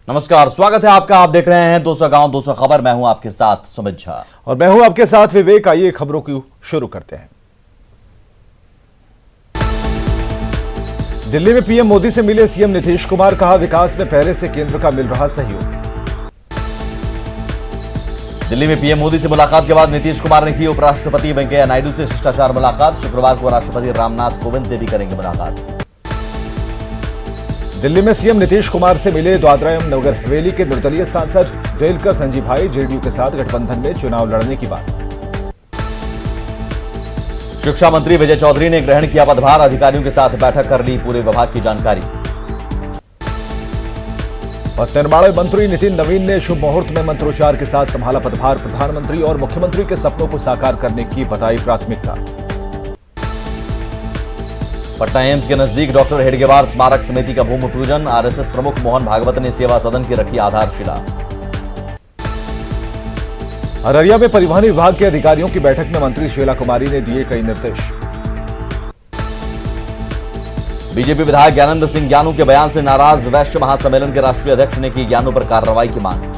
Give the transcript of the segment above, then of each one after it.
नमस्कार, स्वागत है आपका। आप देख रहे हैं 200 गांव 200 खबर। मैं हूं आपके साथ सुमित झा और मैं हूं आपके साथ विवेक। आइए खबरों की शुरू करते हैं। दिल्ली में पीएम मोदी से मिले सीएम नीतीश कुमार, कहा विकास में पहले से केंद्र का मिल रहा सहयोग। दिल्ली में पीएम मोदी से मुलाकात के बाद नीतीश कुमार ने की उपराष्ट्रपति वेंकैया नायडू से शिष्टाचार मुलाकात। शुक्रवार को राष्ट्रपति रामनाथ कोविंद से भी करेंगे मुलाकात। दिल्ली में सीएम नीतीश कुमार से मिले दादरा एवं नगर हवेली के निर्दलीय सांसद रेलकर संजीव भाई, जेडीयू के साथ गठबंधन में चुनाव लड़ने की बात। शिक्षा मंत्री विजय चौधरी ने ग्रहण किया पदभार, अधिकारियों के साथ बैठक कर ली पूरे विभाग की जानकारी। पथ निर्माण मंत्री नितिन नवीन ने शुभ मुहूर्त में मंत्रोच्चार के साथ संभाला पदभार, प्रधानमंत्री और मुख्यमंत्री के सपनों को साकार करने की बताई प्राथमिकता। पटना एम्स के नजदीक डॉक्टर हेडगेवार स्मारक समिति का भूमि पूजन, आरएसएस प्रमुख मोहन भागवत ने सेवा सदन की रखी आधारशिला। अररिया में परिवहन विभाग के अधिकारियों की बैठक में मंत्री शीला कुमारी ने दिए कई निर्देश। बीजेपी विधायक ज्ञानेंद्र सिंह ज्ञानू के बयान से नाराज, वैश्य महासम्मेलन के राष्ट्रीय अध्यक्ष ने की ज्ञानू पर कार्रवाई की मांग।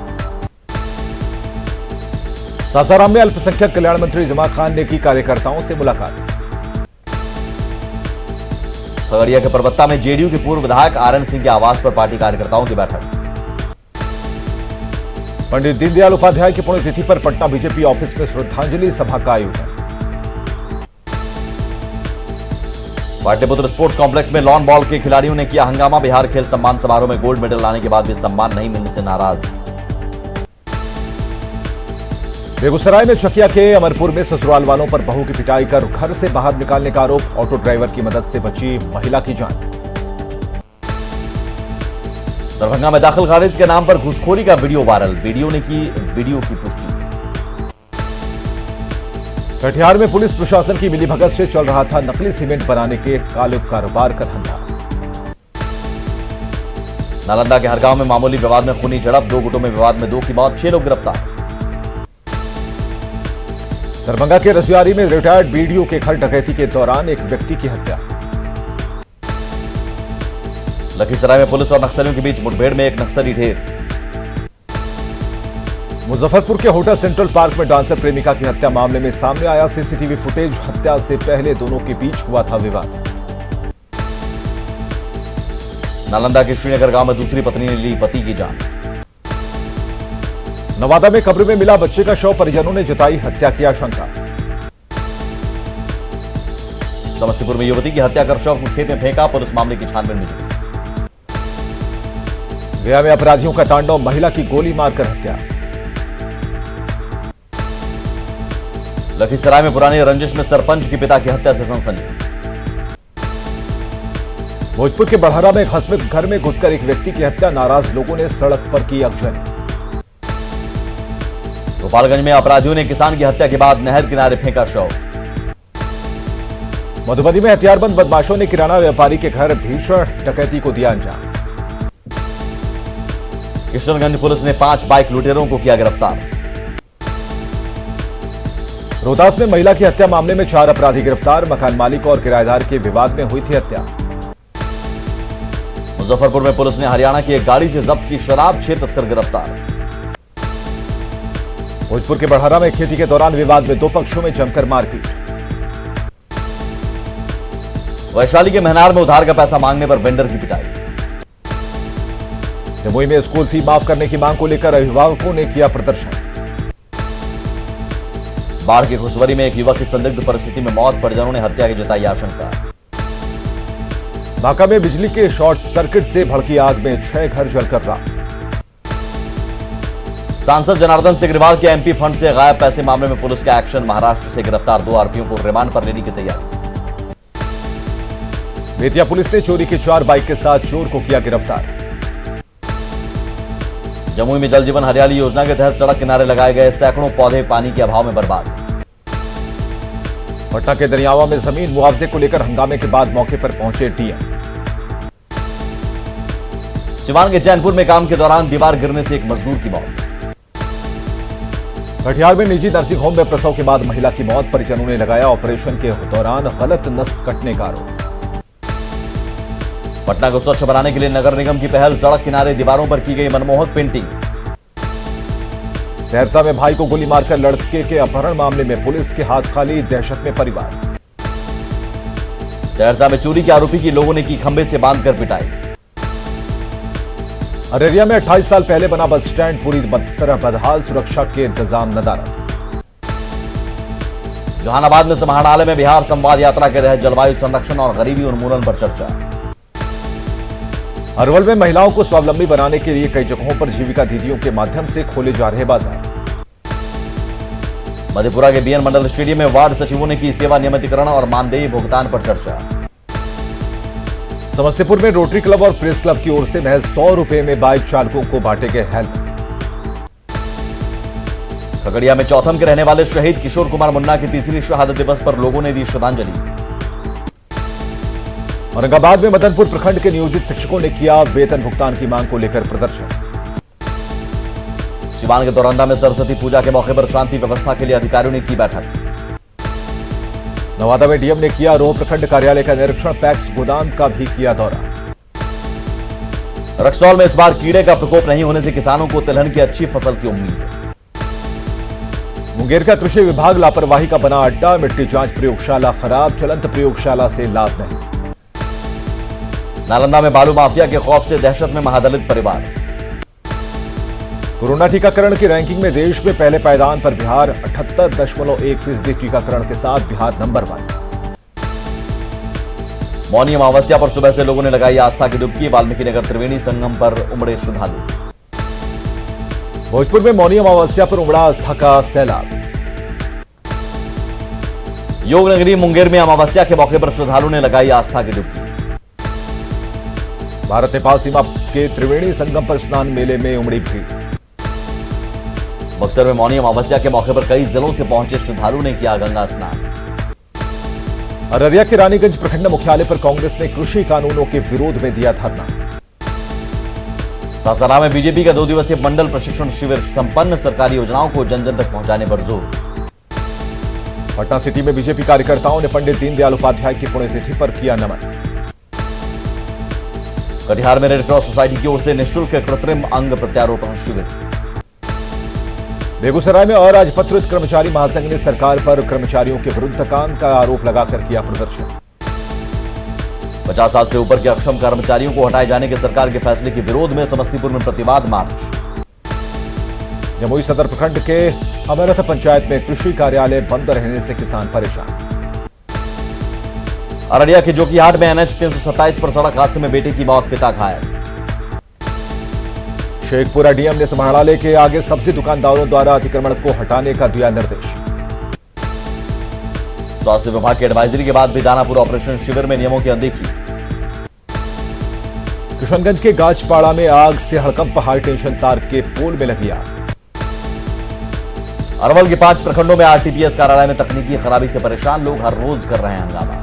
सासाराम में अल्पसंख्यक कल्याण मंत्री जमा खान ने की कार्यकर्ताओं से मुलाकात। खगड़िया के परबत्ता में जेडीयू के पूर्व विधायक आरएन सिंह के आवास पर पार्टी कार्यकर्ताओं की बैठक। पंडित दीनदयाल उपाध्याय की पुण्यतिथि पर पटना बीजेपी ऑफिस में श्रद्धांजलि सभा का आयोजन। पाटलिपुत्र स्पोर्ट्स कॉम्प्लेक्स में लॉन बॉल के खिलाड़ियों ने किया हंगामा, बिहार खेल सम्मान समारोह में गोल्ड मेडल लाने के बाद भी सम्मान नहीं मिलने से नाराज। बेगूसराय में चकिया के अमरपुर में ससुराल वालों पर बहू की पिटाई कर घर से बाहर निकालने का आरोप, ऑटो ड्राइवर की मदद से बची महिला की जान। दरभंगा में दाखिल खारिज के नाम पर घूसखोरी का वीडियो वायरल, वीडियो ने की वीडियो की पुष्टि। कटिहार में पुलिस प्रशासन की मिलीभगत से चल रहा था नकली सीमेंट बनाने के काले कारोबार का धंधा। नालंदा के हरगांव में मामूली विवाद में खूनी झड़प, 2 गुटों में विवाद में 2 की मौत, 6 लोग गिरफ्तार। दरभंगा के रसियारी में रिटायर्ड बीडीओ के घर डकैती के दौरान एक व्यक्ति की हत्या। लखीसराय में पुलिस और नक्सलियों के बीच मुठभेड़ में एक नक्सली ढेर। मुजफ्फरपुर के होटल सेंट्रल पार्क में डांसर प्रेमिका की हत्या मामले में सामने आया सीसीटीवी फुटेज, हत्या से पहले दोनों के बीच हुआ था विवाद। नालंदा के श्रीनगर गांव में दूसरी पत्नी ने ली पति की जान। नवादा में कब्र में मिला बच्चे का शव, परिजनों ने जताई हत्या की आशंका। समस्तीपुर में युवती की हत्या कर शव को खेत में फेंका, पुलिस मामले की छानबीन में जुटी। गया में अपराधियों का तांडव, महिला की गोली मारकर हत्या। लखीसराय में पुरानी रंजिश में सरपंच की पिता की हत्या से सनसनी। भोजपुर के बढ़हरा में खसमित घर में घुसकर एक व्यक्ति की हत्या, नाराज लोगों ने सड़क पर की अगजनी। गोपालगंज में अपराधियों ने किसान की हत्या के बाद नहर किनारे फेंका शव। मधुबनी में हथियारबंद बदमाशों ने किराना व्यापारी के घर भीषण डकैती को दिया अंजाम। किशनगंज पुलिस ने 5 बाइक लुटेरों को किया गिरफ्तार। रोहतास में महिला की हत्या मामले में 4 अपराधी गिरफ्तार, मकान मालिक और किराएदार के विवाद में हुई थी हत्या। मुजफ्फरपुर में पुलिस ने हरियाणा की एक गाड़ी से जब्त की शराब, 6 तस्कर गिरफ्तार। भोजपुर के बढ़हरा में खेती के दौरान विवाद में 2 पक्षों में जमकर मारपीट। वैशाली के महनार में उधार का पैसा मांगने पर वेंडर की पिटाई। जमुई में स्कूल फी माफ करने की मांग को लेकर अभिभावकों ने किया प्रदर्शन। बाढ़ की खुशबरी में एक युवक की संदिग्ध परिस्थिति में मौत, परिजनों ने हत्या की जताई आशंका। बांका में बिजली के शॉर्ट सर्किट से भड़की आग में 6 घर जलकर राख। सांसद जनार्दन सिग्रीवाल के एमपी फंड से गायब पैसे मामले में पुलिस का एक्शन, महाराष्ट्र से गिरफ्तार 2 आरोपियों को रिमांड पर लेने की तैयारी। बेतिया पुलिस ने चोरी की 4 बाइक के साथ चोर को किया गिरफ्तार। जमुई में जल जीवन हरियाली योजना के तहत सड़क किनारे लगाए गए सैकड़ों पौधे पानी के अभाव में बर्बाद। पटना के दरियावा में जमीन मुआवजे को लेकर हंगामे के बाद मौके पर पहुंचे डीएम। सिवान के चैनपुर में काम के दौरान दीवार गिरने से एक मजदूर की मौत। कटिहार में निजी नर्सिंग होम में प्रसव के बाद महिला की मौत, परिजनों ने लगाया ऑपरेशन के दौरान गलत नस कटने का आरोप। पटना को स्वच्छ बनाने के लिए नगर निगम की पहल, सड़क किनारे दीवारों पर की गई मनमोहक पेंटिंग। सहरसा में भाई को गोली मारकर लड़के के अपहरण मामले में पुलिस के हाथ खाली, दहशत में परिवार। सहरसा में चोरी के आरोपी की लोगों ने की खंभे से बांधकर पिटाई। अररिया में 28 साल पहले बना बस स्टैंड पूरी तरह बदहाल, सुरक्षा के इंतजाम नदारद। जहानाबाद में समाहरणालय में बिहार संवाद यात्रा के तहत जलवायु संरक्षण और गरीबी उन्मूलन पर चर्चा। अरवल में महिलाओं को स्वावलंबी बनाने के लिए कई जगहों पर जीविका दीदियों के माध्यम से खोले जा रहे बाजार। मधेपुरा के बीएन मंडल स्टेडियम में वार्ड सचिवों ने की सेवा नियमितीकरण और मानदेय भुगतान पर चर्चा। समस्तीपुर में रोटरी क्लब और प्रेस क्लब की ओर से महज 100 रुपए में बाइक चालकों को बांटे गए हेल्मेट। खगड़िया में चौथम के रहने वाले शहीद किशोर कुमार मुन्ना की तीसरी शहादत दिवस पर लोगों ने दी श्रद्धांजलि। औरंगाबाद में मदनपुर प्रखंड के नियोजित शिक्षकों ने किया वेतन भुगतान की मांग को लेकर प्रदर्शन। सिवान के दौरान में सरस्वती पूजा के मौके पर शांति व्यवस्था के लिए अधिकारियों ने की बैठक। नवादा में डीएम ने किया रोह प्रखंड कार्यालय का निरीक्षण, पैक्स गोदाम का भी किया दौरा। रक्सौल में इस बार कीड़े का प्रकोप नहीं होने से किसानों को तिलहन की अच्छी फसल की उम्मीद। मुंगेर का कृषि विभाग लापरवाही का बना अड्डा, मिट्टी जांच प्रयोगशाला खराब, चलंत प्रयोगशाला से लाभ नहीं। नालंदा में बालू माफिया के खौफ से दहशत में महादलित परिवार। कोरोना टीकाकरण की रैंकिंग में देश में पहले पायदान पर बिहार, 78.1% टीकाकरण के साथ बिहार नंबर 1। मौनी अमावस्या पर सुबह से लोगों ने लगाई आस्था की डुबकी, वाल्मीकि नगर त्रिवेणी संगम पर उमड़े श्रद्धालु। भोजपुर में मौनी अमावस्या पर उमड़ा आस्था का सैलाब। योग नगरी मुंगेर में अमावस्या के मौके पर श्रद्धालुओं ने लगाई आस्था की डुबकी। भारत नेपाल सीमा के त्रिवेणी संगम पर स्नान मेले में उमड़ी भीड़। बक्सर में मौनी अमावस्या के मौके पर कई जिलों से पहुंचे श्रद्धालुओं ने किया गंगा स्नान। अररिया के रानीगंज प्रखंड मुख्यालय पर कांग्रेस ने कृषि कानूनों के विरोध में दिया धरना। सासाराम में बीजेपी का 2 दिवसीय मंडल प्रशिक्षण शिविर संपन्न, सरकारी योजनाओं को जन जन तक पहुंचाने पर जोर। पटना सिटी में बीजेपी कार्यकर्ताओं ने पंडित दीनदयाल उपाध्याय की पुण्यतिथि पर किया नमन। कटिहार में रेडक्रॉस सोसाइटी की ओर से निःशुल्क कृत्रिम अंग प्रत्यारोपण शिविर। बेगूसराय में अराजपत्रित कर्मचारी महासंघ ने सरकार पर कर्मचारियों के विरुद्ध काम का आरोप लगाकर किया प्रदर्शन। 50 साल से ऊपर के अक्षम कर्मचारियों को हटाए जाने के सरकार के फैसले के विरोध में समस्तीपुर में प्रतिवाद मार्च। जमुई सदर प्रखंड के अमरथ पंचायत में कृषि कार्यालय बंद रहने से किसान परेशान। अररिया के जोकीहाट में NH 327 पर सड़क हादसे में बेटे की मौत, पिता घायल। शेखपुरा डीएम ने समाहरणालय के आगे सब्जी दुकानदारों द्वारा अतिक्रमण को हटाने का दिया निर्देश। स्वास्थ्य विभाग की एडवाइजरी के बाद भी दानापुर ऑपरेशन शिविर में नियमों की अनदेखी। किशनगंज के गाजपाड़ा में आग से हड़कंप, हाई टेंशन तार के पोल में लगी आग। अरवल के 5 प्रखंडों में RTPS कार्यालय में तकनीकी खराबी से परेशान लोग हर रोज कर रहे हैं हंगामा।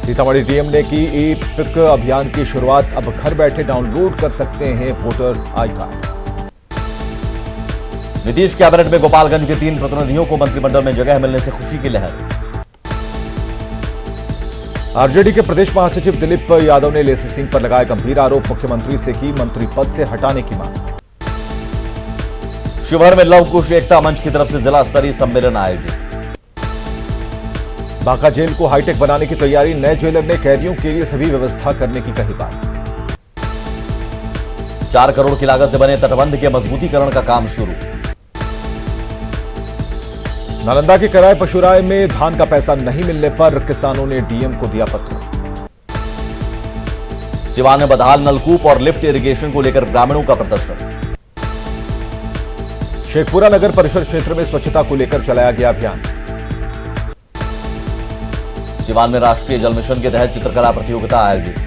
सीतामढ़ी डीएम ने की ई-पिक अभियान की शुरुआत, अब घर बैठे डाउनलोड कर सकते हैं voter I card. Nitish cabinet में गोपालगंज के 3 प्रतिनिधियों को मंत्रिमंडल में जगह मिलने से खुशी की लहर। आरजेडी के प्रदेश महासचिव दिलीप यादव ने लेसी सिंह पर लगाए गंभीर आरोप, मुख्यमंत्री से की मंत्री पद से हटाने की मांग। शिवहर में लव कुश एकता मंच की तरफ से जिला स्तरीय सम्मेलन आयोजित। बांका जेल को हाईटेक बनाने की तैयारी, नए जेलर ने कैदियों के लिए सभी व्यवस्था करने की कही बात। 4 करोड़ की लागत से बने तटबंध के मजबूतीकरण का काम शुरू। नालंदा के कराए पशुराय में धान का पैसा नहीं मिलने पर किसानों ने डीएम को दिया पत्र। सिवान में बदहाल नलकूप और लिफ्ट इरिगेशन को लेकर ग्रामीणों का प्रदर्शन। शेखपुरा नगर परिषद क्षेत्र में स्वच्छता को लेकर चलाया गया अभियान। सिवान में राष्ट्रीय जल मिशन के तहत चित्रकला प्रतियोगिता आयोजित।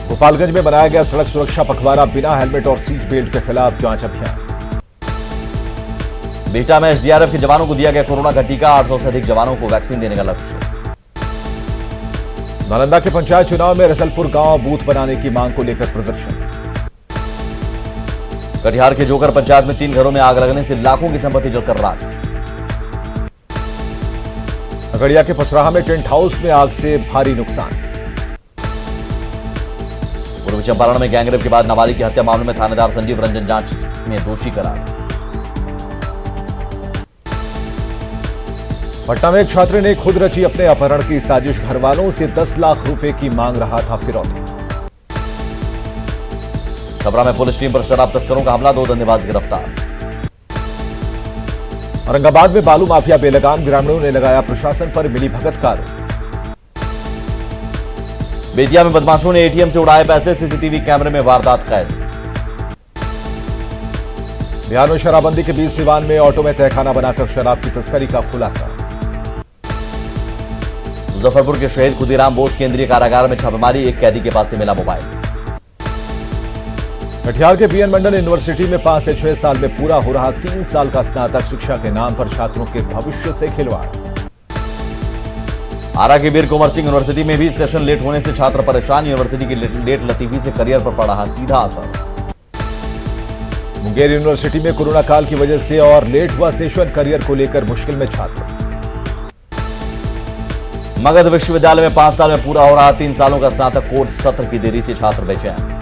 गोपालगंज में बनाया गया सड़क सुरक्षा पखवाड़ा, बिना हेलमेट और सीट बेल्ट के खिलाफ जांच अभियान। बिहटा में SDRF के जवानों को दिया गया कोरोना का टीका, 800 से अधिक जवानों को वैक्सीन देने का लक्ष्य। नालंदा के पंचायत चुनाव में रसलपुर गांव बूथ बनाने की मांग को लेकर प्रदर्शन। कटिहार के जोकर पंचायत में 3 घरों में आग लगने से लाखों की संपत्ति जलकर राख। खगड़िया के पचराहा में टेंट हाउस में आग से भारी नुकसान। पूर्वी चंपारण में गैंगरेप के बाद नाबालिग की हत्या मामले में थानेदार संजीव रंजन जांच में दोषी करार। पटना में एक छात्र ने खुद रची अपने अपहरण की साजिश, घरवालों से 10 लाख रुपए की मांग रहा था फिरौती। छपरा में पुलिस टीम पर शराब तस्करों का हमला, 2 धंधेबाज गिरफ्तार। औरंगाबाद में बालू माफिया बेलगाम, ग्रामीणों ने लगाया प्रशासन पर मिलीभगत का आरोप। बेतिया में बदमाशों ने एटीएम से उड़ाए पैसे, सीसीटीवी कैमरे में वारदात कैद। बिहार में शराबबंदी के बीच सिवान में ऑटो में तहखाना बनाकर शराब की तस्करी का खुलासा। मुजफ्फरपुर के शहीद खुदीराम बोस केंद्रीय कारागार में छापेमारी, एक कैदी के पास से मिला मोबाइल। कटिहार के बीएन मंडल यूनिवर्सिटी में 5 से 6 साल में पूरा हो रहा 3 साल का स्नातक शिक्षा के नाम पर छात्रों के भविष्य से खिलवाड़। आरा के वीर कुंवर सिंह यूनिवर्सिटी में भी सेशन लेट होने से छात्र परेशान, यूनिवर्सिटी की लेट लतीफी से करियर पर पड़ा सीधा असर। मुंगेर यूनिवर्सिटी में कोरोना काल की वजह से और लेट हुआ सेशन, करियर को लेकर मुश्किल में छात्र। मगध विश्वविद्यालय में 5 साल में पूरा हो रहा 3 सालों का स्नातक कोर्स सत्र की देरी से छात्र बेचैन।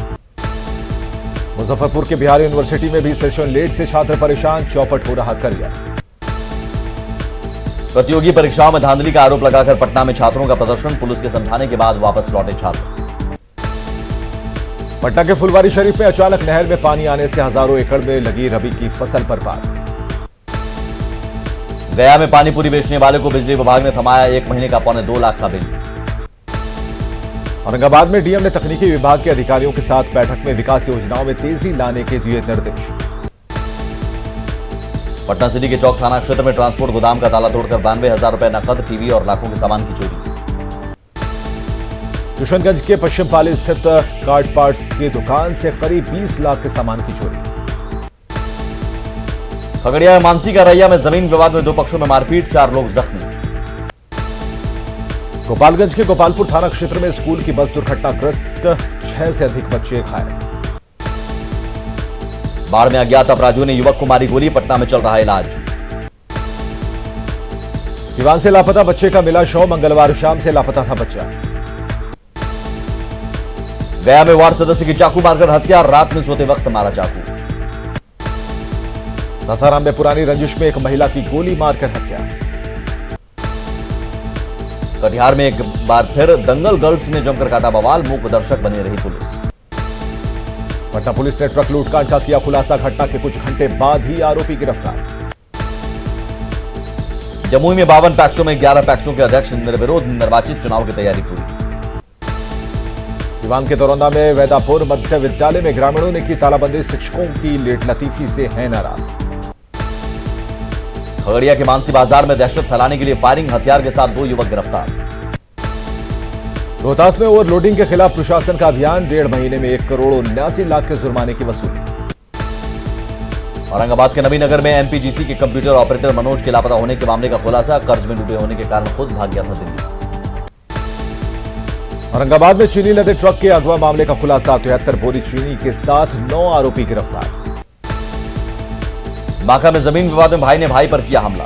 मुजफ्फरपुर के बिहार यूनिवर्सिटी में भी सेशन लेट से छात्र परेशान, चौपट हो रहा करियर। प्रतियोगी परीक्षाओं में धांधली का आरोप लगाकर पटना में छात्रों का प्रदर्शन, पुलिस के समझाने के बाद वापस लौटे छात्र। पटना के फुलवारी शरीफ में अचानक नहर में पानी आने से हजारों एकड़ में लगी रबी की फसल बर्बाद। गया में पानी पूरी बेचने वाले को बिजली विभाग ने थमाया 1 महीने का 2.25 लाख का बिल। औरंगाबाद में डीएम ने तकनीकी विभाग के अधिकारियों के साथ बैठक में विकास योजनाओं में तेजी लाने के दिए निर्देश। पटना सिटी के चौक थाना क्षेत्र में ट्रांसपोर्ट गोदाम का ताला तोड़कर 92,000 रुपए नकद, टीवी और लाखों के सामान की चोरी। किशनगंज के पश्चिम पाली स्थित कार्ड पार्ट्स की दुकान से करीब 20 लाख के सामान की चोरी। खगड़िया में मानसी का रैया में जमीन विवाद में 2 पक्षों में मारपीट, 4 लोग जख्मी। गोपालगंज के गोपालपुर थाना क्षेत्र में स्कूल की बस दुर्घटनाग्रस्त, 6 से अधिक बच्चे घायल। बाढ़ में अज्ञात अपराधियों ने युवक को मारी गोली, पटना में चल रहा इलाज। सिवान से लापता बच्चे का मिला शव, मंगलवार शाम से लापता था बच्चा। गया में वार्ड सदस्य की चाकू मारकर हत्या, रात में सोते वक्त मारा चाकू। सासाराम में पुरानी रंजिश में एक महिला की गोली मारकर हत्या। कटिहार में एक बार फिर दंगल गर्ल्स ने जमकर काटा बवाल, मूक दर्शक बनी रही पुलिस। पटना पुलिस ने ट्रक लूटकांड का किया खुलासा, घटना के कुछ घंटे बाद ही आरोपी गिरफ्तार। जमुई में 52 पैक्सों में 11 पैक्सों के अध्यक्ष निर्विरोध निर्वाचित, चुनाव की तैयारी पूरी। सिवान के दरौंदा में वैदापुर मध्य विद्यालय में ग्रामीणों ने की तालाबंदी, शिक्षकों की लेट लतीफी से है नाराज। खगड़िया के मानसी बाजार में दहशत फैलाने के लिए फायरिंग, हथियार के साथ 2 युवक गिरफ्तार। रोहतास में ओवरलोडिंग के खिलाफ प्रशासन का अभियान, 1.5 महीने में 1 करोड़ 79 लाख के जुर्माने की वसूली। औरंगाबाद के नबीनगर में एनपीजीसी के कंप्यूटर ऑपरेटर मनोज के लापता होने के मामले का खुलासा, कर्ज में डूबे होने के कारण खुद भाग गया था दिल्ली। औरंगाबाद में चीनी लदे ट्रक के अगवा मामले का खुलासा, 73 बोरी चीनी के साथ 9 आरोपी गिरफ्तार। बांका में जमीन विवाद में भाई ने भाई पर किया हमला।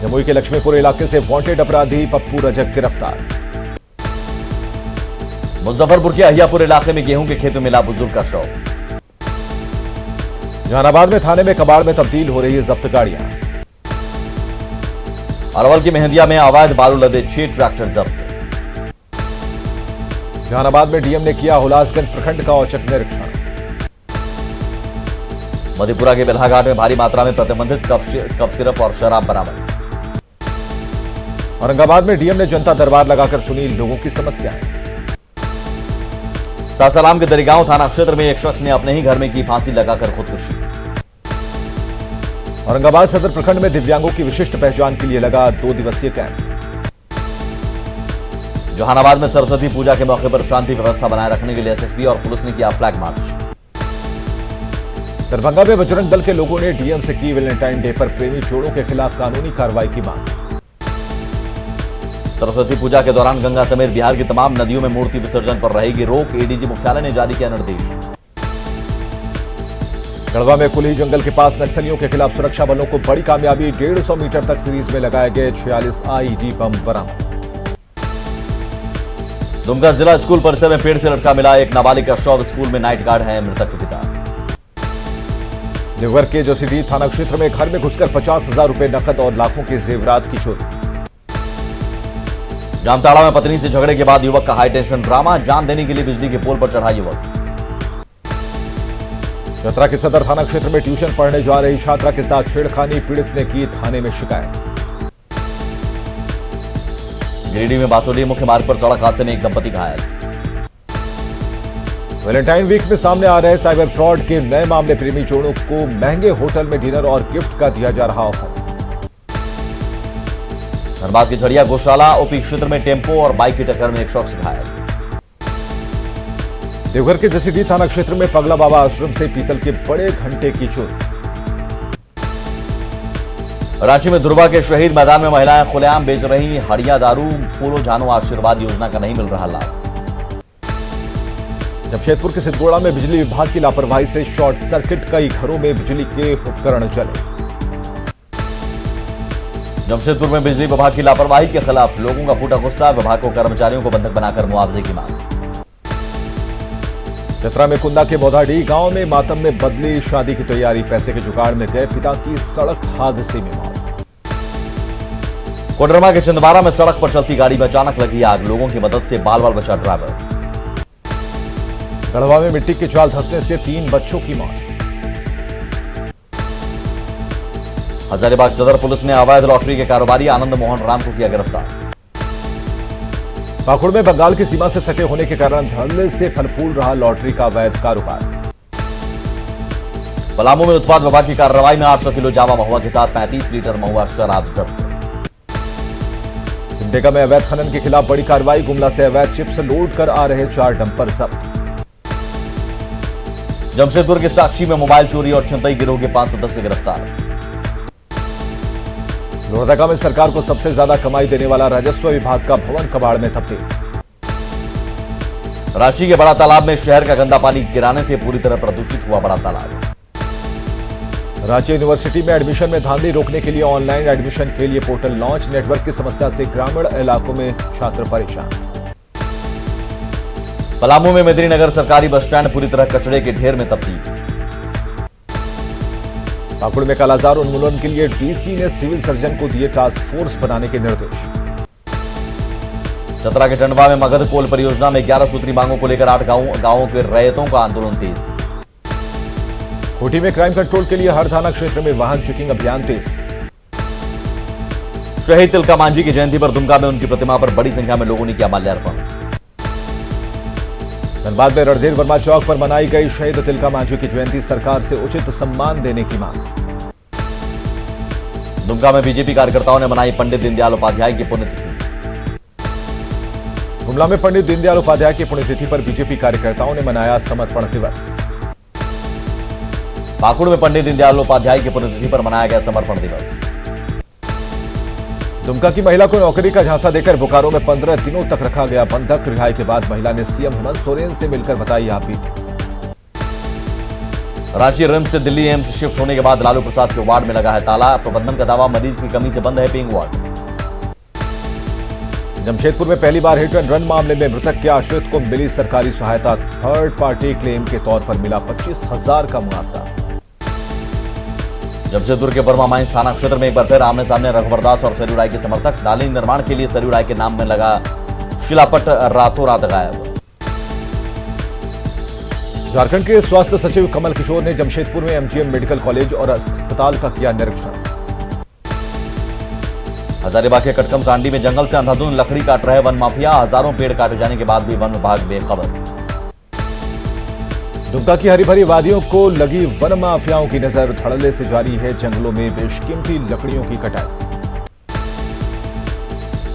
जमुई के लक्ष्मीपुर इलाके से वांटेड अपराधी पप्पू रजक गिरफ्तार। मुजफ्फरपुर के अहियापुर इलाके में गेहूं के खेत में मिला बुजुर्ग का शव। जहानाबाद में थाने में कबाड़ में तब्दील हो रही है जब्त गाड़ियां। अरवल की मेहंदिया में अवैध बालू लदे 6 ट्रैक्टर जब्त। जहानाबाद में डीएम ने किया हुलासगंज प्रखंड का औचक निरीक्षण। मधेपुरा के बेल्हाघाट में भारी मात्रा में प्रतिबंधित कफ सिरप और शराब बरामद। औरंगाबाद में डीएम ने जनता दरबार लगाकर सुनी लोगों की समस्याएं। सासाराम के दरिगांव थाना क्षेत्र में एक शख्स ने अपने ही घर में की फांसी लगाकर खुदकुशी। औरंगाबाद सदर प्रखंड में दिव्यांगों की विशिष्ट पहचान के लिए लगा 2 दिवसीय कैंप। जहानाबाद में सरस्वती पूजा के मौके पर शांति व्यवस्था बनाए रखने के लिए एसएसबी और पुलिस ने किया फ्लैग मार्च। दरभंगा में बजरंग दल के लोगों ने डीएम से की वैलेंटाइन डे पर प्रेमी जोड़ों के खिलाफ कानूनी कार्रवाई की मांग। सरस्वती पूजा के दौरान गंगा समेत बिहार की तमाम नदियों में मूर्ति विसर्जन पर रहेगी रोक, एडीजी मुख्यालय ने जारी किया निर्देश। गढ़वा में कुल्ही जंगल के पास नक्सलियों के खिलाफ सुरक्षा बलों को बड़ी कामयाबी। 150 मीटर तक सीरीज में लगाए गए 46 आईईडी बम बरामद। दुमका जिला स्कूल परिसर में पेड़ से लटका मिला एक नाबालिग का शव। स्कूल में नाइट गार्ड है मृतक के पिता। देवघर के जोशीडीह थाना क्षेत्र में घर में घुसकर 50,000 रुपए नकद और लाखों के जेवरात की चोरी। जामताड़ा में पत्नी से झगड़े के बाद युवक का हाई टेंशन ड्रामा। जान देने के लिए बिजली के पोल पर चढ़ा युवक। चतरा के सदर थाना क्षेत्र में ट्यूशन पढ़ने जा रही छात्रा के साथ छेड़खानी। पीड़ित ने की थाने में शिकायत। गिरिडीह में बासोडी मुख्य मार्ग पर सड़क हादसे में एक दंपति घायल। वैलेंटाइन वीक में सामने आ रहे साइबर फ्रॉड के नए मामले। प्रेमी जोड़ों को महंगे होटल में डिनर और गिफ्ट का दिया जा रहा ऑफर। धनबाद की झड़िया गौशाला ओपी क्षेत्र में टेम्पो और बाइक की टक्कर में एक शख्स घायल। देवघर के जसीडीह थाना क्षेत्र में पगला बाबा आश्रम से पीतल के बड़े घंटे की चोरी। रांची में दुर्गा के शहीद मैदान में महिलाएं खुलेआम बेच रही हड़िया दारू। फूलो जानो आशीर्वाद योजना का नहीं मिल रहा लाभ। जमशेदपुर के सिद्धगोड़ा में बिजली विभाग की लापरवाही से शॉर्ट सर्किट, कई घरों में बिजली के उपकरण जले। जमशेदपुर में बिजली विभाग की लापरवाही के खिलाफ लोगों का फूटा गुस्सा। विभाग को कर्मचारियों को बंधक बनाकर मुआवजे की मांग। चतरा में कुंदा के बौधाडीह गांव में मातम में बदली शादी की तैयारी। पैसे के जुगाड़ में गए पिता की सड़क हादसे में मौत। कोडरमा के छिंदवाड़ा में सड़क पर चलती गाड़ी में अचानक लगी आग। लोगों की मदद से बाल बाल बचा ड्राइवर। गढ़वा में मिट्टी के जाल धंसने से 3 बच्चों की मौत। हजारीबाग सदर पुलिस ने अवैध लॉटरी के कारोबारी आनंद मोहन राम को किया गिरफ्तार। पाकुड़ में बंगाल की सीमा से सटे होने के कारण धड़ल्ले से फल फूल रहा लॉटरी का अवैध कारोबार। पलामू में उत्पाद विभाग की कार्रवाई में 800 किलो जावा महुआ के साथ 35 लीटर महुआ शराब जब्त। सिमडेगा में अवैध खनन के खिलाफ बड़ी कार्रवाई। गुमला से अवैध चिप्स लोड कर आ रहे 4 डंपर जब्त। जमशेदपुर के साक्षी में मोबाइल चोरी और छिनतई गिरोह के 5 सदस्य गिरफ्तार। लोहरदगा में सरकार को सबसे ज्यादा कमाई देने वाला राजस्व विभाग का भवन कबाड़ में तब्दील। रांची के बड़ा तालाब में शहर का गंदा पानी गिराने से पूरी तरह प्रदूषित हुआ बड़ा तालाब। रांची यूनिवर्सिटी में एडमिशन में धांधली रोकने के लिए ऑनलाइन एडमिशन के लिए पोर्टल लॉन्च। नेटवर्क की समस्या से ग्रामीण इलाकों में छात्र परेशान। पलामू में मेदिनीनगर सरकारी बस स्टैंड पूरी तरह कचरे के ढेर में तब्दील। पाकुड़ में कालाजार उन्मूलन के लिए डीसी ने सिविल सर्जन को दिए टास्क फोर्स बनाने के निर्देश। चतरा के टंडवा में मगध कोल परियोजना में 11 सूत्री मांगों को लेकर 8 गांवों के रैयतों का आंदोलन तेज। खूंटी में क्राइम कंट्रोल के लिए हर थाना क्षेत्र में वाहन चेकिंग अभियान तेज। शहीद तिलका मांझी की जयंती पर दुमका में उनकी प्रतिमा पर बड़ी संख्या में लोगों ने किया माल्यार्पण। धनबाद में रणधीर वर्मा चौक पर मनाई गई शहीद तिलका मांझी की जयंती। सरकार से उचित सम्मान देने की मांग। दुमका में बीजेपी कार्यकर्ताओं ने मनाई पंडित दीनदयाल उपाध्याय की पुण्यतिथि। गुमला में पंडित दीनदयाल उपाध्याय की पुण्यतिथि पर बीजेपी कार्यकर्ताओं ने मनाया समर्पण दिवस। पाकुड़ में पंडित दीनदयाल उपाध्याय की पुण्यतिथि पर मनाया गया समर्पण दिवस। दुमका की महिला को नौकरी का झांसा देकर बोकारो में 15 दिनों तक रखा गया बंधक। रिहाई के बाद महिला ने सीएम हेमंत सोरेन से मिलकर बताई आप बीती। रांची रिम्स से दिल्ली एम्स शिफ्ट होने के बाद लालू प्रसाद के वार्ड में लगा है ताला। प्रबंधन का दावा मरीज की कमी से बंद है पेइंग वार्ड। जमशेदपुर में पहली बार हिट एंड रन मामले में मृतक के आश्रित को मिली सरकारी सहायता। थर्ड पार्टी क्लेम के तौर पर मिला 25,000 का मुआवजा। जमशेदपुर के वर्मा माइंस थाना क्षेत्र में एक बार फिर आमने सामने रघुवरदास और सरयू राय के समर्थक। नाली निर्माण के लिए सरयू राय के नाम में लगा शिलापट रातों रात गायब। झारखंड के स्वास्थ्य सचिव कमल किशोर ने जमशेदपुर में एमजीएम मेडिकल कॉलेज और अस्पताल का किया निरीक्षण। हजारीबाग के कटकम सांडी में जंगल से अंधाधुंध लकड़ी काट रहे वन माफिया। हजारों पेड़ काटे जाने के बाद भी वन विभाग बेखबर। दुमका की हरी भरी वादियों को लगी वन माफियाओं की नजर। धड़ल्ले से जारी है जंगलों में बेशकीमती लकड़ियों की कटाई।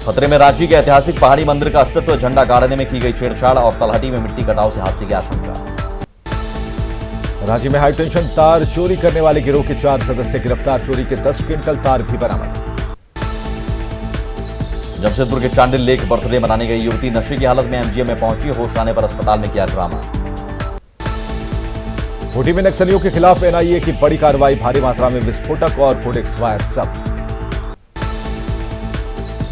खतरे में रांची के ऐतिहासिक पहाड़ी मंदिर का अस्तित्व। झंडा गाड़ने में की गई छेड़छाड़ और तलहटी में मिट्टी कटाव से हादसे की आशंका। रांची में हाई टेंशन तार चोरी करने वाले गिरोह के 4 सदस्य गिरफ्तार। चोरी के 10 क्विंटल तार भी बरामद। जमशेदपुर के चांडिल लेक बर्थडे मनाने गई युवती नशे की हालत में एमजीएम में पहुंची। होश आने पर अस्पताल में किया ड्रामा। खूंटी में नक्सलियों के खिलाफ एनआईए की बड़ी कार्रवाई, भारी मात्रा में विस्फोटक और कोडेक्स वायर जब्त।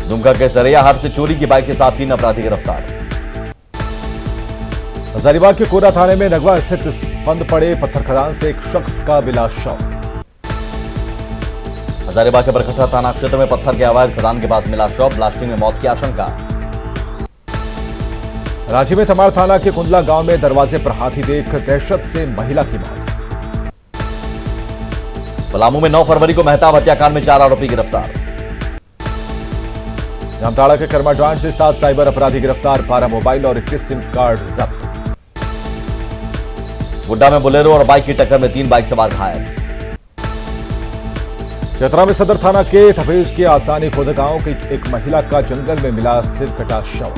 दुमका के सरैयाहाट से चोरी की बाइक के साथ 3 अपराधी गिरफ्तार। हजारीबाग के कोरा थाने में नगवा स्थित बंद पड़े पत्थर खदान से एक शख्स का मिला शव। हजारीबाग के बरकट्टा थाना क्षेत्र में पत्थर के अवैध खदान के पास मिला शव, ब्लास्टिंग में मौत की आशंका। रांची में तमाड़ थाना के कुंडला गांव में दरवाजे पर हाथी देख दहशत से महिला की मौत। पलामू में 9 फरवरी को मेहताब हत्याकांड में 4 आरोपी गिरफ्तार। जामताड़ा के कर्माडांड से 7 साइबर अपराधी गिरफ्तार, 12 मोबाइल और 21 सिम कार्ड जब्त। गुड्डा में बोलेरो और बाइक की टक्कर में 3 बाइक सवार घायल। चतरा में सदर थाना के थपेज के आसानी खुद गांव की एक महिला का जंगल में मिला सिर कटा शव।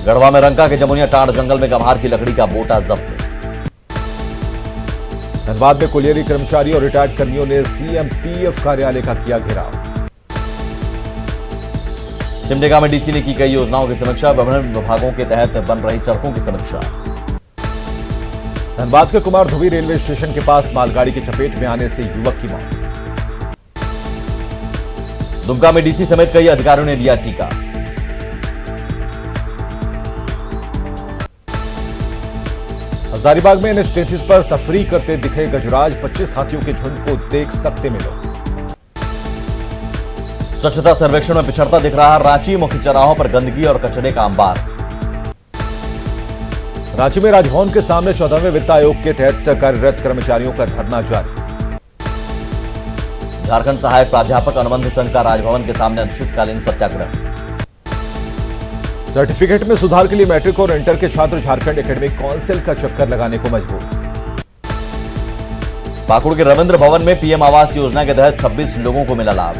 गढ़वा में रंका के जमुनिया टांड जंगल में गंभार की लकड़ी का बोटा जब्त। धनबाद में कोलियरी कर्मचारी और रिटायर्ड कर्मियों ने सीएमपीएफ कार्यालय का किया घेराव। सिमडेगा में डीसी ने की कई योजनाओं की समीक्षा, विभिन्न विभागों के तहत बन रही सड़कों की समीक्षा। धनबाद के कुमार धुबी रेलवे स्टेशन के पास मालगाड़ी की चपेट में आने से युवक की मौत। दुमका में डीसी समेत कई अधिकारियों ने लिया टीका। हजारीबाग में NH-33 पर तफरीह करते दिखे गजराज, 25 हाथियों के झुंड को देख सकते मिलो। स्वच्छता सर्वेक्षण में पिछड़ता दिख रहा रांची, मुख्य चौराहों पर गंदगी और कचरे का अंबार। रांची में राजभवन के सामने 14वें वित्त आयोग के तहत कार्यरत कर्मचारियों का धरना जारी। झारखंड सहायक प्राध्यापक अनुबंध संघ का राजभवन के सामने अनिश्चितकालीन सत्याग्रह। सर्टिफिकेट में सुधार के लिए मैट्रिक और इंटर के छात्र झारखंड एकेडमिक काउंसिल का चक्कर लगाने को मजबूर। पाकुड़ के रविंद्र भवन में पीएम आवास योजना के तहत 26 लोगों को मिला लाभ।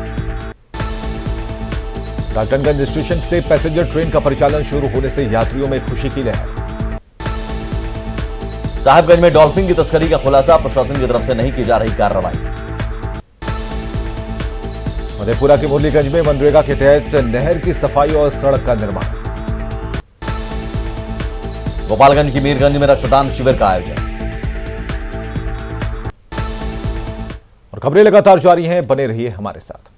डाल्टनगंज स्टेशन से पैसेंजर ट्रेन का परिचालन शुरू होने से यात्रियों में खुशी की लहर। साहिबगंज में डॉल्फिन की तस्करी का खुलासा, प्रशासन की तरफ से नहीं की जा रही कार्रवाई। मधेपुरा के मुरलीगंज में मनरेगा के तहत नहर की सफाई और सड़क का निर्माण। गोपालगंज की मीरगंज में रक्तदान शिविर का आयोजन। और खबरें लगातार जारी हैं, बने रहिए हमारे साथ।